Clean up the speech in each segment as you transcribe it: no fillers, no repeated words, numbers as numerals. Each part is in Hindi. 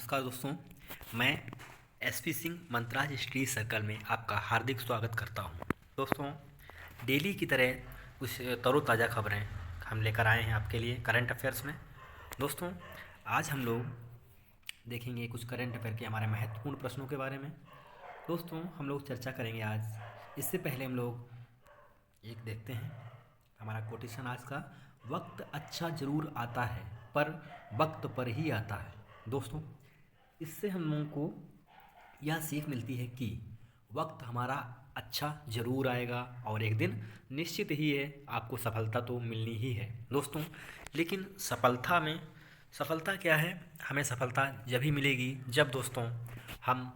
नमस्कार दोस्तों, मैं एसपी सिंह मंत्राज हिस्ट्री सर्कल में आपका हार्दिक स्वागत करता हूं। दोस्तों, डेली की तरह कुछ तरोताज़ा खबरें हम लेकर आए हैं आपके लिए करंट अफेयर्स में। दोस्तों, आज हम लोग देखेंगे कुछ करंट अफेयर के हमारे महत्वपूर्ण प्रश्नों के बारे में। दोस्तों, हम लोग चर्चा करेंगे आज। इससे पहले हम लोग एक देखते हैं हमारा कोटेशन आज का। वक्त अच्छा ज़रूर आता है पर वक्त पर ही आता है। दोस्तों, इससे हम लोगों को यह सीख मिलती है कि वक्त हमारा अच्छा ज़रूर आएगा और एक दिन निश्चित ही है आपको सफलता तो मिलनी ही है। दोस्तों, लेकिन सफलता क्या है? हमें सफलता जब ही मिलेगी जब दोस्तों हम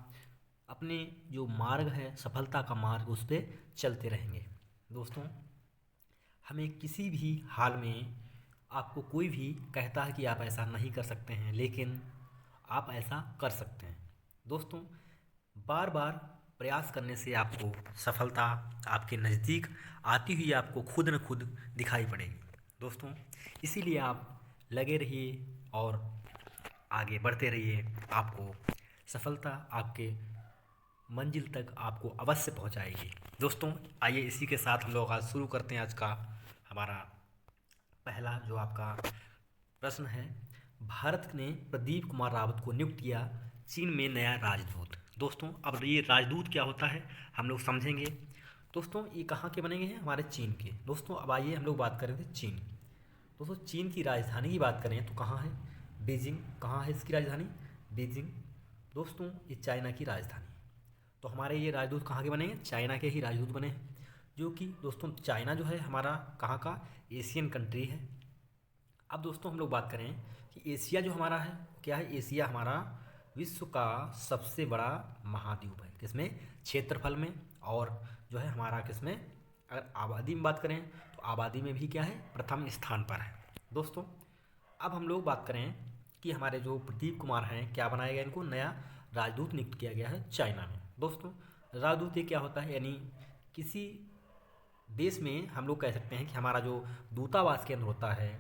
अपने जो मार्ग है, सफलता का मार्ग, उस पर चलते रहेंगे। दोस्तों, हमें किसी भी हाल में आपको कोई भी कहता है कि आप ऐसा नहीं कर सकते हैं, लेकिन आप ऐसा कर सकते हैं। दोस्तों, बार बार प्रयास करने से आपको सफलता आपके नज़दीक आती हुई आपको खुद न खुद दिखाई पड़ेगी। दोस्तों, इसीलिए आप लगे रहिए और आगे बढ़ते रहिए। आपको सफलता आपके मंजिल तक आपको अवश्य पहुंचाएगी। दोस्तों, आइए इसी के साथ हम लोग आज शुरू करते हैं। आज का हमारा पहला जो आपका प्रश्न है, भारत ने प्रदीप कुमार रावत को नियुक्त किया चीन में नया राजदूत। दोस्तों, अब ये राजदूत क्या होता है हम लोग समझेंगे। दोस्तों, ये कहाँ के बनेंगे हैं? हमारे चीन के। दोस्तों, अब आइए हम लोग बात करें थे चीन। दोस्तों, चीन की राजधानी की बात करें तो कहाँ है? बीजिंग। कहाँ है इसकी राजधानी? बीजिंग। दोस्तों, ये चाइना की राजधानी। तो हमारे ये राजदूत कहाँ के बने हैं? चाइना के ही राजदूत बने हैं। जो कि दोस्तों चाइना जो है हमारा कहाँ का? एशियन कंट्री है। अब दोस्तों हम लोग बात करें कि एशिया जो हमारा है क्या है? एशिया हमारा विश्व का सबसे बड़ा महाद्वीप है। किसमें? क्षेत्रफल में। और जो है हमारा किसमें? अगर आबादी में बात करें तो आबादी में भी क्या है? प्रथम स्थान पर है। दोस्तों, अब हम लोग बात करें कि हमारे जो प्रदीप कुमार हैं, क्या बनाया गया इनको? नया राजदूत नियुक्त किया गया है चाइना में। दोस्तों, राजदूत ये क्या होता है? यानी किसी देश में हम लोग कह सकते हैं कि हमारा जो दूतावास केंद्र होता है,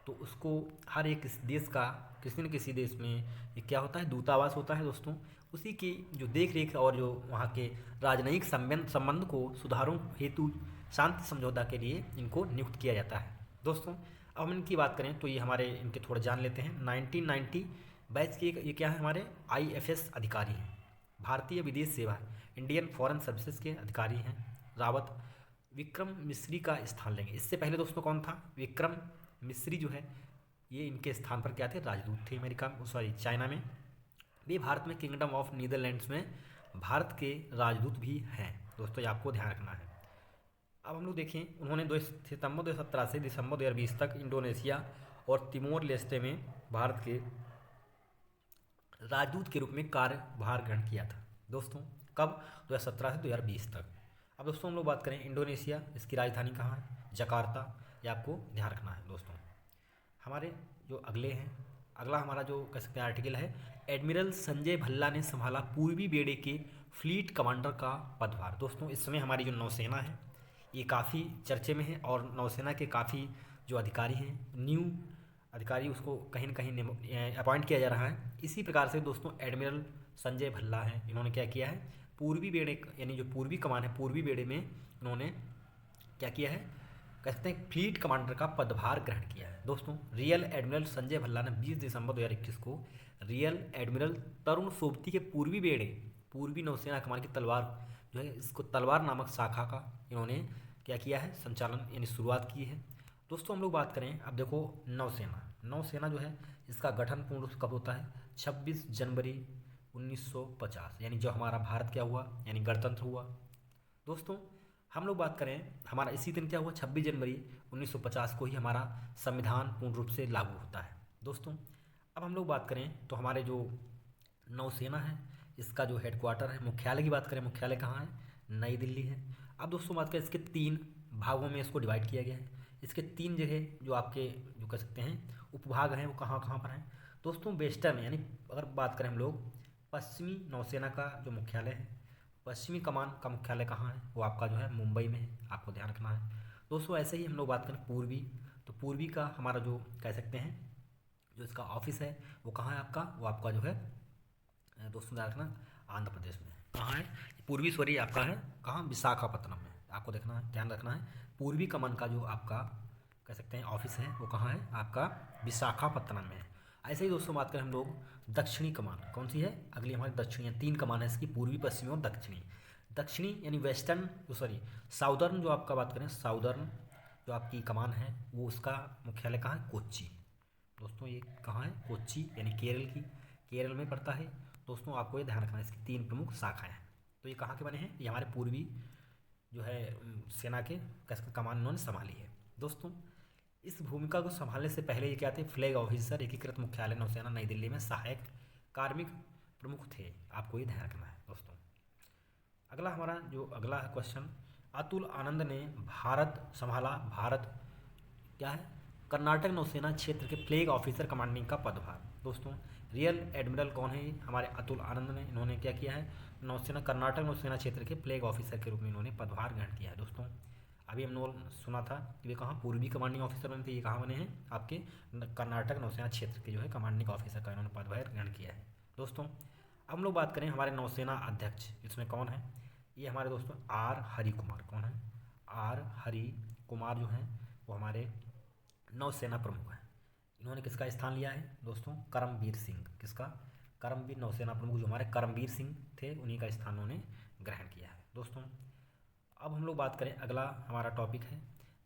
तो उसको हर एक देश का किसी न किसी देश में ये क्या होता है? दूतावास होता है। दोस्तों, उसी की जो देख रेख और जो वहाँ के राजनयिक संबंध को सुधारों हेतु शांति समझौता के लिए इनको नियुक्त किया जाता है। दोस्तों, अब हम इनकी बात करें तो ये हमारे इनके थोड़ा जान लेते हैं। 1990 बैच के ये क्या है? हमारे IFS अधिकारी हैं, भारतीय विदेश सेवा, इंडियन फॉरेन सर्विसेज के अधिकारी हैं। रावत विक्रम मिस्री का स्थान लेंगे। इससे पहले दोस्तों कौन था? विक्रम मिस्री जो है ये इनके स्थान पर क्या थे? राजदूत थे अमेरिका चाइना में। वे भारत में किंगडम ऑफ नीदरलैंड्स में भारत के राजदूत भी हैं। दोस्तों, ये आपको ध्यान रखना है। अब हम लोग देखें, उन्होंने 2 सितंबर 2017 से दिसंबर 2020 तक इंडोनेशिया और तिमोर लेस्टे में भारत के राजदूत के रूप में कार्यभार ग्रहण किया था। दोस्तों, कब? 2017 से 2020 तक। अब दोस्तों हम लोग बात करें इंडोनेशिया, इसकी राजधानी कहाँ है? जकार्ता। ये आपको ध्यान रखना है। दोस्तों, हमारे जो अगले हैं, अगला हमारा जो कह सकते हैं आर्टिकल है, एडमिरल संजय भल्ला ने संभाला पूर्वी बेड़े के फ्लीट कमांडर का पदभार। दोस्तों, इस समय हमारी जो नौसेना है ये काफ़ी चर्चे में है और नौसेना के काफ़ी जो अधिकारी हैं, न्यू अधिकारी, उसको कहीं न कहीं अपॉइंट किया जा रहा है। इसी प्रकार से दोस्तों एडमिरल संजय भल्ला हैं, इन्होंने क्या किया है? पूर्वी बेड़े यानी जो पूर्वी कमान है, पूर्वी बेड़े में इन्होंने क्या किया है? कहते हैं फ्लीट कमांडर का पदभार ग्रहण किया है। दोस्तों, रियल एडमिरल संजय भल्ला ने 20 दिसंबर 2021 को रियल एडमिरल तरुण सोबती के पूर्वी बेड़े, पूर्वी नौसेना कमान की तलवार जो है, इसको तलवार नामक शाखा का इन्होंने क्या किया है? संचालन यानी शुरुआत की है। दोस्तों, हम लोग बात करें, अब देखो नौसेना जो है इसका गठन पूर्ण रूप से कब होता है? 26 जनवरी 1950, यानी जो हमारा भारत क्या हुआ? यानी गणतंत्र हुआ। दोस्तों, हम लोग बात करें, हमारा इसी दिन क्या हुआ? 26 जनवरी 1950 को ही हमारा संविधान पूर्ण रूप से लागू होता है। दोस्तों, अब हम लोग बात करें तो हमारे जो नौसेना है इसका जो हेडक्वार्टर है, मुख्यालय की बात करें, मुख्यालय कहाँ है? नई दिल्ली है। अब दोस्तों बात करें, इसके 3 भागों में इसको डिवाइड किया गया है। इसके 3 जगह जो आपके जो कह सकते हैं उपभाग हैं वो कहाँ कहाँ पर हैं? दोस्तों, वेस्टर्न यानी अगर बात करें हम लोग, पश्चिमी नौसेना का जो मुख्यालय है, पश्चिमी कमान का मुख्यालय कहाँ है? वो आपका जो है मुंबई में है, आपको ध्यान रखना है। दोस्तों, ऐसे ही हम लोग बात करें पूर्वी, तो पूर्वी का हमारा जो कह सकते हैं जो इसका ऑफिस है वो कहाँ है आपका? वो आपका जो है दोस्तों ध्यान रखना, आंध्र प्रदेश में। कहाँ है? पूर्वी स्वरी आपका है कहाँ? विशाखापत्तनम में। आपको देखना है, ध्यान रखना है, पूर्वी कमान का जो आपका कह सकते हैं ऑफिस है वो कहाँ है? आपका विशाखापत्तनम में है। ऐसे ही दोस्तों बात करें हम लोग दक्षिणी कमान, कौन सी है अगली हमारी? दक्षिणी। 3 कमान है इसकी, पूर्वी, पश्चिमी और दक्षिणी। दक्षिणी यानी वेस्टर्न, सॉरी साउदर्न जो आपका बात करें, साउदर्न जो आपकी कमान है वो उसका मुख्यालय कहाँ है? कोच्चि। दोस्तों ये कहाँ है? कोच्चि, यानी केरल में पड़ता है। दोस्तों आपको ये ध्यान रखना है, इसकी 3 प्रमुख शाखाएं हैं। तो ये कहाँ के बने हैं? ये हमारे पूर्वी जो है सेना के कैसे कमान इन्होंने संभाली है। दोस्तों इस भूमिका को संभालने से पहले ये क्या थे? फ्लैग ऑफिसर, एकीकृत मुख्यालय नौसेना, नई दिल्ली में सहायक कार्मिक प्रमुख थे। आपको ये ध्यान रखना है दोस्तों। अगला हमारा जो अगला है क्वेश्चन, अतुल आनंद ने भारत संभाला, भारत क्या है? कर्नाटक नौसेना क्षेत्र के फ्लैग ऑफिसर कमांडिंग का पदभार। दोस्तों रियल एडमिरल कौन है? हमारे अतुल आनंद ने। इन्होंने क्या किया है? नौसेना, कर्नाटक नौसेना क्षेत्र के फ्लैग ऑफिसर के रूप में इन्होंने पदभार ग्रहण किया है। दोस्तों अभी हम लोग सुना था कि वे कहाँ पूर्वी कमांडिंग ऑफिसर बने थे, ये कहाँ बने हैं? आपके कर्नाटक नौसेना क्षेत्र के जो है कमांडिंग ऑफिसर का इन्होंने पदभार ग्रहण किया है। दोस्तों अब हम लोग बात करें हमारे नौसेना अध्यक्ष, इसमें कौन है? ये हमारे दोस्तों आर हरि कुमार। कौन है? आर हरि कुमार जो हैं वो हमारे नौसेना प्रमुख हैं। इन्होंने किसका स्थान लिया है? दोस्तों करमबीर सिंह। किसका? करमबीर, नौसेना प्रमुख जो हमारे करमबीर सिंह थे उन्हीं का स्थान उन्होंने ग्रहण किया है। दोस्तों अब हम लोग बात करें, अगला हमारा टॉपिक है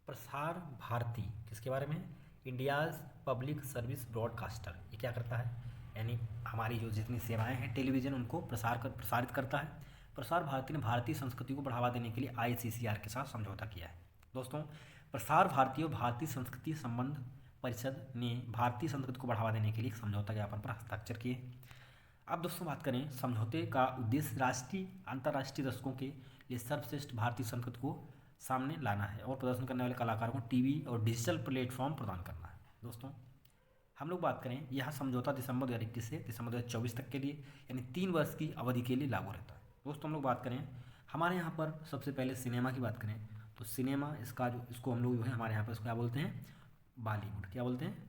प्रसार भारती। किसके बारे में? India's public service broadcaster. ये क्या करता है? यानी हमारी जो जितनी सेवाएं हैं टेलीविज़न उनको प्रसारित करता है। प्रसार भारती ने भारतीय संस्कृति को बढ़ावा देने के लिए ICCR के साथ समझौता किया है। दोस्तों प्रसार भारती और भारतीय संस्कृति संबंध परिषद ने भारतीय संस्कृति को बढ़ावा देने के लिए एक समझौता ज्ञापन पर हस्ताक्षर किए। अब दोस्तों बात करें, समझौते का उद्देश्य राष्ट्रीय अंतर्राष्ट्रीय दर्शकों के लिए सर्वश्रेष्ठ भारतीय संस्कृति को सामने लाना है और प्रदर्शन करने वाले कलाकारों को टीवी और डिजिटल प्लेटफॉर्म प्रदान करना है। दोस्तों हम लोग बात करें, यह समझौता दिसंबर 2021 से दिसंबर 2024 तक के लिए यानी 3 वर्ष की अवधि के लिए लागू रहता है। दोस्तों हम लोग बात करें हमारे यहाँ पर सबसे पहले सिनेमा की बात करें तो सिनेमा इसका जो इसको हम लोग जो है हमारे यहाँ पर इसको क्या बोलते हैं? बॉलीवुड। क्या बोलते हैं?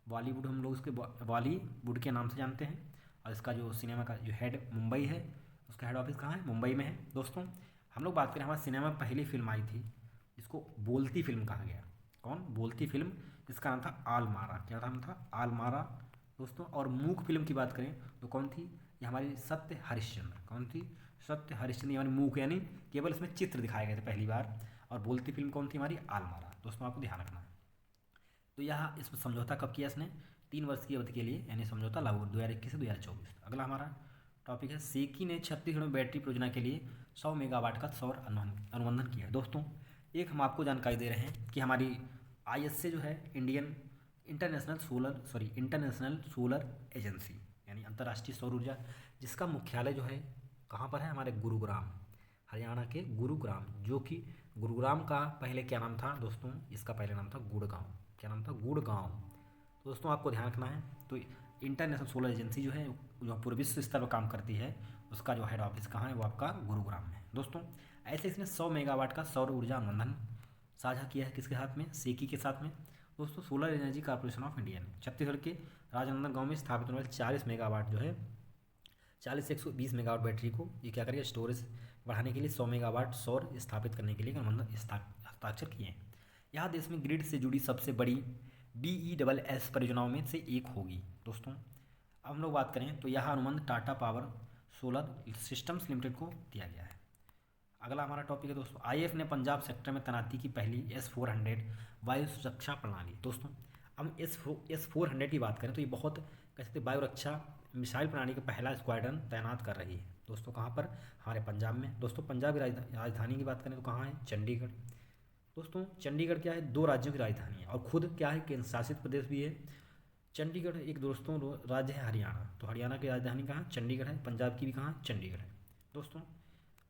बॉलीवुड। हम लोग इसके बॉलीवुड के नाम से जानते हैं। और इसका जो सिनेमा का जो हेड मुंबई है, उसका हेड ऑफिस कहाँ है? मुंबई में है। दोस्तों हम लोग बात करें, हमारा सिनेमा में पहली फिल्म आई थी, इसको बोलती फिल्म कहा गया। कौन? बोलती फिल्म। इसका नाम था आलमारा। क्या नाम था? आलमारा। दोस्तों और मूक फिल्म की बात करें तो कौन थी? ये हमारी सत्य हरिश्चंद्र। कौन थी? सत्य हरिश्चंद्र। यानी मूक यानी केवल इसमें चित्र दिखाए गए थे पहली बार। और बोलती फिल्म कौन थी? हमारी आलमारा। दोस्तों आपको ध्यान रखना है। तो यह इस समझौता कब किया इसने? 3 वर्ष की अवधि के लिए, यानी समझौता लागू 2021 से 2024। अगला हमारा टॉपिक है, सेकी ने छत्तीसगढ़ में बैटरी परियोजना के लिए 100 मेगावाट का सौर अनुबंधन किया है। दोस्तों एक हम आपको जानकारी दे रहे हैं कि हमारी ISA जो है इंटरनेशनल सोलर एजेंसी, यानी अंतर्राष्ट्रीय सौर ऊर्जा, जिसका मुख्यालय जो है कहाँ पर है? हमारे गुरुग्राम, हरियाणा के गुरुग्राम। जो कि गुरुग्राम का पहले क्या नाम था दोस्तों? इसका पहले नाम था गुड़गांव। क्या नाम था? गुड़गांव। तो दोस्तों आपको ध्यान रखना है। तो इंटरनेशनल सोलर एजेंसी जो है जो पूरे विश्व स्तर पर काम करती है, उसका जो हेड ऑफिस कहाँ है? वो आपका गुरुग्राम में है। दोस्तों ऐसे इसने 100 मेगावाट का सौर ऊर्जा अनुबंधन साझा किया है। किसके साथ में? सेकी के साथ में। दोस्तों solar energy corporation of India ने छत्तीसगढ़ के राजनांदगांव गाँव में स्थापित होने वाले 40 मेगावाट जो है 40 से 120 मेगावाट बैटरी को ये क्या करेगा? स्टोरेज बढ़ाने के लिए 100 मेगावाट सौर स्थापित करने के लिए अनुबंधन हस्ताक्षर किए हैं। यह देश में ग्रिड से जुड़ी सबसे बड़ी BESS परियोजनाओं में से एक होगी। दोस्तों अब हम लोग बात करें तो यह अनुबंध Tata power solar systems limited को दिया गया है। अगला हमारा टॉपिक है दोस्तों, IAF ने पंजाब सेक्टर में तैनाती की पहली S-400 वायु सुरक्षा प्रणाली। दोस्तों हम S-400 की बात करें तो ये बहुत कह सकते वायु रक्षा मिसाइल प्रणाली का पहला स्क्वाड्रन तैनात कर रही है। दोस्तों कहाँ पर? हमारे पंजाब में। दोस्तों पंजाब की राजधानी की बात करें तो कहाँ है? चंडीगढ़। दोस्तों चंडीगढ़ क्या है? 2 राज्यों की राजधानी है और खुद क्या है? केंद्र शासित प्रदेश भी है। चंडीगढ़ एक दोस्तों राज्य है हरियाणा, तो हरियाणा की राजधानी कहाँ? चंडीगढ़ है। पंजाब की भी कहाँ? चंडीगढ़ है। दोस्तों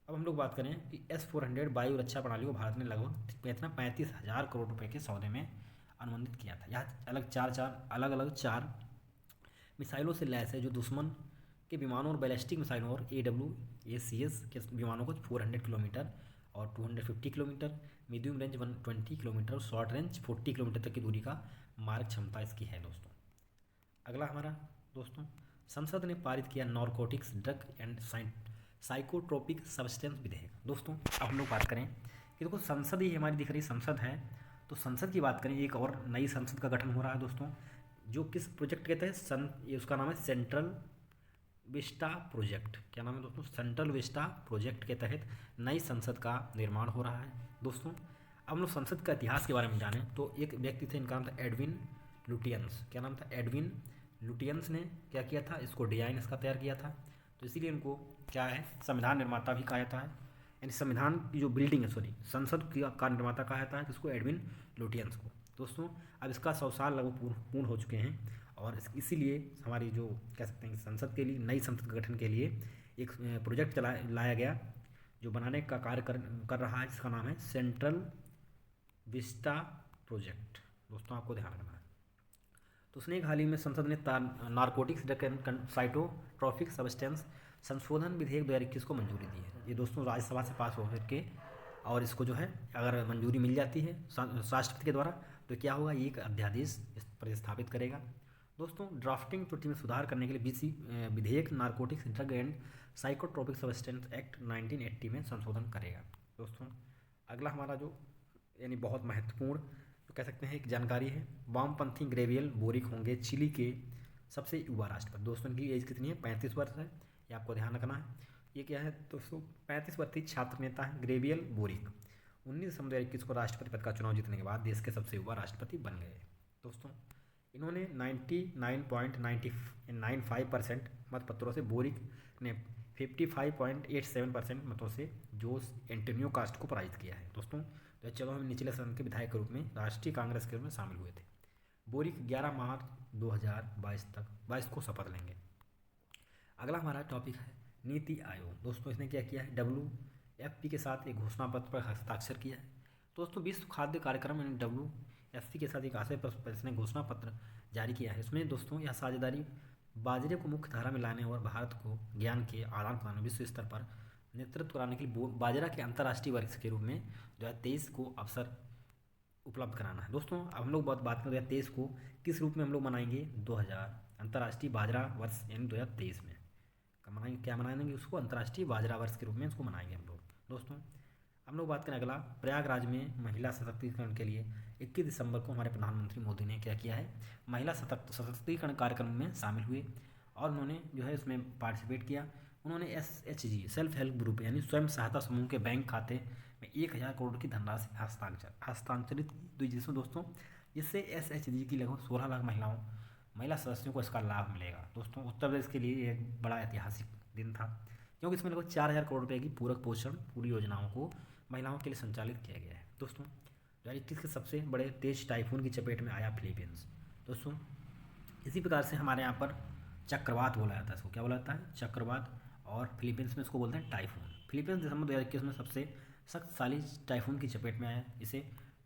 अब हम लोग बात करें कि S-400 वायु रक्षा प्रणाली को भारत ने लगभग कितना 35,000 करोड़ रुपए के सौदे में अनुबंधित किया था। यह अलग अलग चार मिसाइलों से लैस है जो दुश्मन के विमानों और बैलिस्टिक मिसाइलों और AWACS के विमानों को 400 किलोमीटर और 250 किलोमीटर, मीडियम रेंज 120 किलोमीटर और शॉर्ट रेंज 40 किलोमीटर तक की दूरी का मारक क्षमता इसकी है। दोस्तों अगला हमारा दोस्तों संसद ने पारित किया narcotics drug and psychotropic substance विधेयक। दोस्तों अब हम लोग बात करें कि देखो संसद ही हमारी दिख रही संसद है, तो संसद की बात करें, एक और नई संसद का गठन हो रहा है दोस्तों, जो किस प्रोजेक्ट के तहत ये उसका नाम है सेंट्रल विस्टा प्रोजेक्ट। क्या नाम है दोस्तों? सेंट्रल विस्टा प्रोजेक्ट के तहत नई संसद का निर्माण हो रहा है। दोस्तों अब हम लोग संसद का इतिहास के बारे में जानें तो एक व्यक्ति थे, इनका नाम था एडविन लुटियंस। क्या नाम था? एडविन लुटियंस ने क्या किया था? इसको डिजाइन इसका तैयार किया था, तो इसीलिए इनको क्या है, संविधान निर्माता भी कहा जाता है। यानी संविधान की जो बिल्डिंग है, सॉरी संसद का निर्माता कहा जाता है किसको? एडविन लुटियंस को। दोस्तों अब इसका 100 साल लगभग पूर्ण हो चुके हैं, और इसीलिए हमारी जो कह सकते हैं संसद के लिए, नई संसद के गठन के लिए एक प्रोजेक्ट लाया गया जो बनाने का कार्य कर रहा है, जिसका नाम है सेंट्रल विस्टा प्रोजेक्ट। दोस्तों आपको ध्यान रखना है। तो उसने एक हाल ही में संसद ने narcotics drug and psychotropic substance संशोधन विधेयक 2021 को मंजूरी दी है। ये दोस्तों राज्यसभा से पास हो करके, और इसको जो है अगर मंजूरी मिल जाती है राष्ट्रपति के द्वारा, तो क्या होगा, ये एक अध्यादेश इस पर स्थापित करेगा। दोस्तों ड्राफ्टिंग त्रुटि में सुधार करने के लिए बीसी विधेयक narcotics drug and psychotropic substance act 1980 में संशोधन करेगा। दोस्तों अगला हमारा जो यानी बहुत महत्वपूर्ण तो कह सकते हैं एक जानकारी है, वामपंथी गैब्रियल बोरिक होंगे चिली के सबसे युवा राष्ट्रपति। दोस्तों इनकी एज कितनी है? 35 वर्ष है, ये आपको ध्यान रखना है। ये क्या है दोस्तों? 35 वर्षीय छात्र नेता है गैब्रियल बोरिक। 19 दिसंबर 2021 को राष्ट्रपति पद का चुनाव जीतने के बाद देश के सबसे युवा राष्ट्रपति बन गए। दोस्तों इन्होंने 99.95% मतपत्रों से, बोरिक ने 55.87% मतों से जोस एंटोनियो कास्ट को पराजित किया है। दोस्तों 2014 में निचले सदन के विधायक के रूप में राष्ट्रीय कांग्रेस के रूप में शामिल हुए थे। बोरिक 11 मार्च 2022 को शपथ लेंगे। अगला हमारा टॉपिक है नीति आयोग। दोस्तों इसने क्या किया है? WFP के साथ एक घोषणा पत्र पर हस्ताक्षर किया है। दोस्तों विश्व खाद्य कार्यक्रम यानी WFP के साथ एक आशय पर इसने घोषणा पत्र जारी किया है। इसमें दोस्तों यह साझेदारी बाजरे को मुख्य धारा में लाने और भारत को ज्ञान के आदान प्रदान विश्व स्तर पर नेतृत्व कराने के लिए बाजरा के अंतर्राष्ट्रीय वर्ष के रूप में 2023 को अवसर उपलब्ध कराना है। दोस्तों अब हम लोग बात करें 2023 को किस रूप में हम लोग मनाएंगे? 2000 अंतर्राष्ट्रीय बाजरा वर्ष यानी 2023 में मनाएंगे। क्या मनाएंगे उसको? अंतर्राष्ट्रीय बाजरा वर्ष के रूप में इसको मनाएंगे हम लोग। दोस्तों हम लोग बात करें अगला, प्रयागराज में महिला सशक्तिकरण के लिए 21 दिसंबर को हमारे प्रधानमंत्री मोदी ने क्या किया है? महिला सशक्तिकरण कार्यक्रम में शामिल हुए और उन्होंने जो है इसमें पार्टिसिपेट किया। उन्होंने SHG सेल्फ हेल्प ग्रुप यानी स्वयं सहायता समूह के बैंक खाते में 1000 करोड़ की धनराशि हस्तांतरित की, जिसमें दोस्तों जिससे SHG की लगभग 16 लाख महिला सदस्यों को इसका लाभ मिलेगा। दोस्तों उत्तर प्रदेश के लिए एक बड़ा ऐतिहासिक दिन था, क्योंकि इसमें लगभग 4000 करोड़ रुपये की पूरक पोषण पूरी योजनाओं को महिलाओं के लिए संचालित किया गया है। दोस्तों 2021 के सबसे बड़े तेज टाइफून की चपेट में आया फिलीपींस। दोस्तों इसी प्रकार से हमारे यहाँ पर चक्रवात बोला जाता है, इसको क्या बोला जाता है? चक्रवात, और फिलीपींस में इसको बोलते हैं टाइफून। फिलीपींस दिसंबर 2021 में सबसे शक्तिशाली टाइफून की चपेट में आया, इसे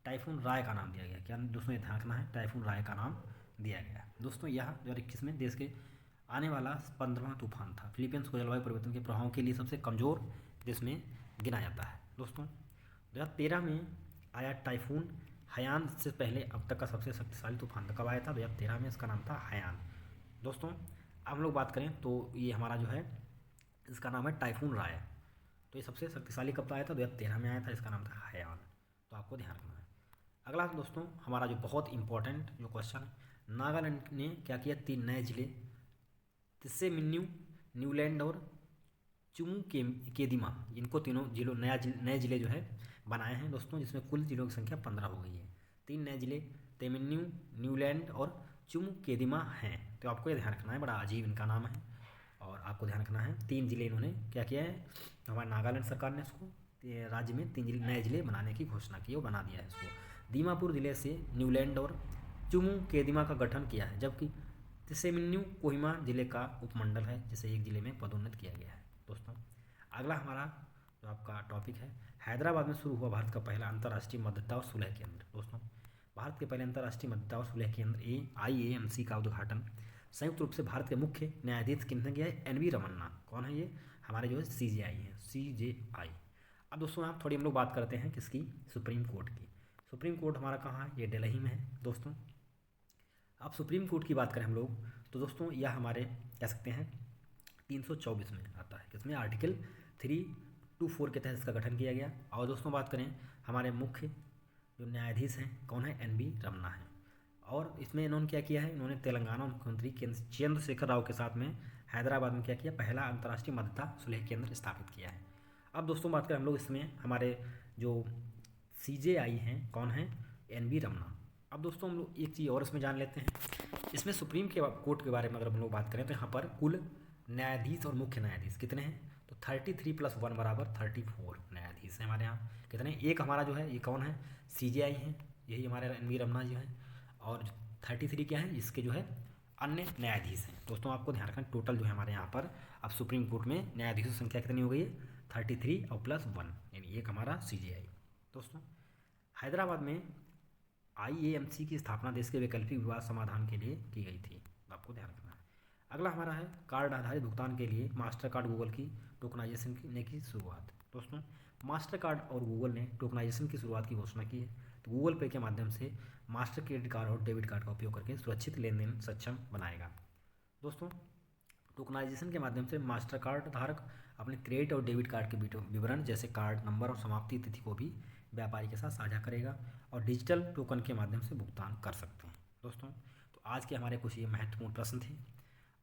टाइफून राय का नाम दिया गया। क्या दोस्तों ये ध्यान रखना है? टाइफून राय का नाम दिया गया। दोस्तों यह 2021 में देश के आने वाला 15वां तूफान था। फिलीपींस को जलवायु परिवर्तन के प्रभावों के लिए सबसे कमज़ोर देश में गिना जाता है। दोस्तों 2013 में आया टाइफून हयान से पहले अब तक का सबसे शक्तिशाली तूफान कब आया था? 2013 में, इसका नाम था हयान। दोस्तों अब हम लोग बात करें तो ये हमारा जो है इसका नाम है टाइफून राय। तो ये सबसे शक्तिशाली कब आया था? 2013 में आया था, इसका नाम था हयान। तो आपको ध्यान रखना है। अगला दोस्तों हमारा जो बहुत इंपॉर्टेंट जो क्वेश्चन है, नागालैंड ने क्या किया? 3 नए जिले तिस्से-मिन्यू, न्यूलैंड और चुमू केदिमा, इनको तीनों नए जिले जो है बनाए हैं दोस्तों, जिसमें कुल जिलों की संख्या 15 हो गई है। 3 नए जिले तेमिन्यू, न्यूलैंड और चुमू केदिमा हैं। तो आपको ये ध्यान रखना है, बड़ा अजीब इनका नाम है और आपको ध्यान रखना है। 3 जिले इन्होंने क्या किया है? हमारे नागालैंड सरकार ने इसको राज्य में 3 नए जिले बनाने की घोषणा की और बना दिया है इसको। दीमापुर जिले से न्यूलैंड और चुमू केदिमा का गठन किया है, जबकि तिस्से-मिन्यू कोहिमा जिले का उपमंडल है, जिसे एक जिले में पदोन्नत किया गया है। दोस्तों अगला हमारा जो आपका टॉपिक है, हैदराबाद में शुरू हुआ भारत का पहला अंतर्राष्ट्रीय मध्यस्थता और सुलह केंद्र। दोस्तों भारत के पहले अंतर्राष्ट्रीय मध्यस्थता और सुलह केंद्र IAMC का उद्घाटन संयुक्त रूप से भारत के मुख्य न्यायाधीश किन्होंने किया है? NV रमन्ना। कौन है ये? हमारे जो है CJI हैं, CJI। अब दोस्तों आप थोड़ी हम लोग बात करते हैं किसकी? सुप्रीम कोर्ट की। सुप्रीम कोर्ट हमारा कहाँ है? ये दिल्ली में है। दोस्तों अब सुप्रीम कोर्ट की बात करें हम लोग तो दोस्तों यह हमारे कह सकते हैं 324 में आता है, किसमें आर्टिकल 324 के तहत इसका गठन किया गया। और दोस्तों बात करें हमारे मुख्य जो न्यायाधीश हैं कौन है, NV रमन्ना है। और इसमें इन्होंने क्या किया है, इन्होंने तेलंगाना मुख्यमंत्री चंद्रशेखर राव के साथ में हैदराबाद में क्या किया, पहला अंतर्राष्ट्रीय मध्यस्थता सुलह केंद्र स्थापित किया है। अब दोस्तों बात करें हम लोग इसमें हमारे जो CJI हैं कौन है, NV रमन्ना। अब दोस्तों हम लोग एक चीज़ और इसमें जान लेते हैं, इसमें सुप्रीम के कोर्ट के बारे में अगर हम लोग बात करें तो यहाँ पर कुल न्यायाधीश और मुख्य न्यायाधीश कितने हैं, तो 33 + 1 = 34 न्यायाधीश हैं हमारे यहाँ। कितने, एक हमारा जो है ये कौन है, CJI हैं, यही हमारे NV रमन्ना जी हैं। और 33 क्या है, इसके जो है अन्य न्यायाधीश हैं। दोस्तों आपको ध्यान रखना टोटल जो है हमारे यहाँ पर अब सुप्रीम कोर्ट में न्यायाधीशों की संख्या कितनी हो गई है, 33 और +1 यानी एक हमारा CJI। दोस्तों हैदराबाद में IAMC की स्थापना देश के वैकल्पिक विवाद समाधान के लिए की गई थी, आपको ध्यान रखना है। अगला हमारा है कार्ड आधारित भुगतान के लिए मास्टर कार्ड गूगल की टोकनाइजेशन की शुरुआत। दोस्तों मास्टर कार्ड और गूगल ने टोकनाइजेशन की शुरुआत की घोषणा की है। तो गूगल पे के माध्यम से मास्टर क्रेडिट कार्ड और डेबिट कार्ड का उपयोग करके सुरक्षित लेन देन सक्षम बनाएगा। दोस्तों टोकनाइजेशन के माध्यम से मास्टर कार्ड धारक अपने क्रेडिट और डेबिट कार्ड के विवरण जैसे कार्ड नंबर और समाप्ति तिथि को भी व्यापारी के साथ साझा करेगा और डिजिटल टोकन के माध्यम से भुगतान कर सकते हैं। दोस्तों तो आज के हमारे कुछ ये महत्वपूर्ण प्रश्न थे।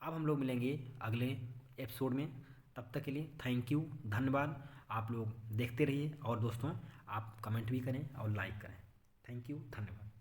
अब हम लोग मिलेंगे अगले एपिसोड में, तब तक के लिए थैंक यू, धन्यवाद। आप लोग देखते रहिए और दोस्तों आप कमेंट भी करें और लाइक करें। थैंक यू, धन्यवाद।